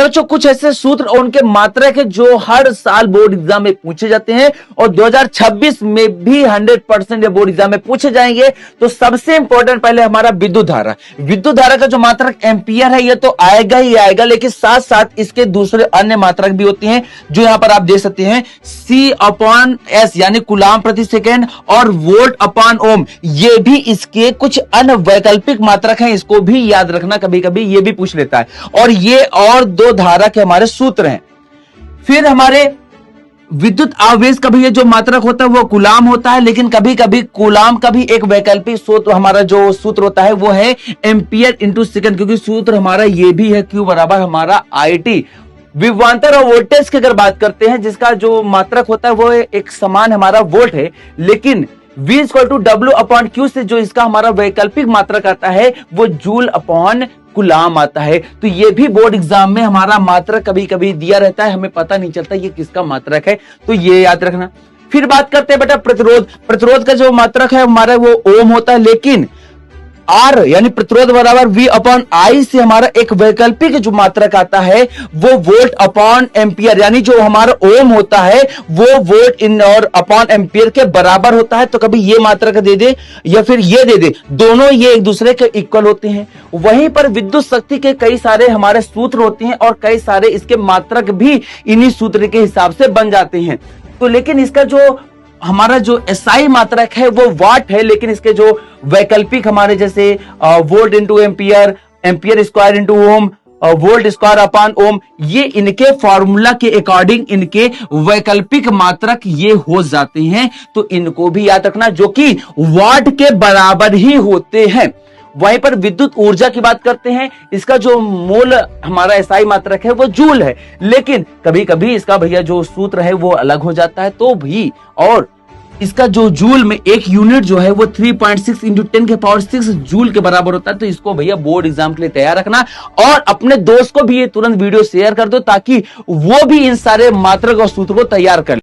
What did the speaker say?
बच्चों कुछ ऐसे सूत्र और उनके मात्रक है जो हर साल बोर्ड एग्जाम में पूछे जाते हैं और 2026 में भी 100% बोर्ड एग्जाम में पूछे जाएंगे। तो सबसे इंपॉर्टेंट पहले हमारा विद्युत धारा का जो मात्रक एम्पियर है ये तो आएगा ही आएगा, लेकिन साथ साथ इसके दूसरे अन्य मात्रक भी होते हैं जो यहां पर आप देख सकते हैं, C/S यानी कूलाम प्रति सेकेंड और वोल्ट अपॉन ओम, ये भी इसके कुछ अन्य वैकल्पिक मात्रक हैं, इसको भी याद रखना, कभी कभी ये भी पूछ लेता है। और ये और दो धारा के हमारे सूत्र हैं। फिर हमारे विद्युत आवेश का भी ये जो मात्रक होता है वो कूलाम होता है, लेकिन कभी कभी कूलाम का भी एक वैकल्पिक सूत्र हमारा जो सूत्र होता है वो है एम्पियर इंटू सेकंड, क्योंकि सूत्र हमारा ये भी है Q बराबर हमारा IT। विभवांतर और वोल्टेज की अगर बात करते हैं जिसका जो मात्रक होता है वो एक समान हमारा वोल्ट है, लेकिन V = W अपॉन Q से जो इसका हमारा वैकल्पिक मात्रक आता है वो जूल अपॉन कूलाम आता है। तो ये भी बोर्ड एग्जाम में हमारा मात्रक कभी कभी दिया रहता है, हमें पता नहीं चलता ये किसका मात्रक है, तो ये याद रखना। फिर बात करते हैं बेटा प्रतिरोध का जो मात्रक है हमारा वो ओम होता है, लेकिन R यानी प्रतिरोध बराबर V अपॉन I से हमारा एक वैकल्पिक जो मात्रक आता है वो वोल्ट अपॉन एम्पियर, यानी जो हमारा ओम होता है वो वोल्ट इन और अपॉन एम्पियर के बराबर होता है। तो कभी ये मात्रक दे दे या फिर ये दे दे, दोनों ये एक दूसरे के इक्वल होते हैं। वहीं पर विद्युत शक्ति के कई सारे हमारे सूत्र होते हैं और कई सारे इसके मात्रक भी इन्हीं सूत्र के हिसाब से बन जाते हैं। तो लेकिन इसका जो हमारा जो SI मात्रक है वो वाट है, लेकिन इसके जो वैकल्पिक हमारे जैसे volt into ampere, ampere square into ohm, volt square upon ohm, ये इनके फॉर्मूला के अकॉर्डिंग इनके वैकल्पिक मात्रक ये हो जाते हैं। तो इनको भी याद रखना जो कि वाट के बराबर ही होते हैं। वहीं पर विद्युत ऊर्जा की बात करते हैं, इसका जो मूल हमारा SI मात्रक है वो जूल है, लेकिन कभी कभी इसका भैया जो सूत्र है वो अलग हो जाता है तो भी, और इसका जो जूल में एक यूनिट जो है वो 3.6 × 10⁶ जूल के बराबर होता है। तो इसको भैया बोर्ड एग्जाम के लिए तैयार रखना और अपने दोस्त को भी ये तुरंत वीडियो शेयर कर दो ताकि वो भी इन सारे मात्रक और सूत्र को तैयार कर ले।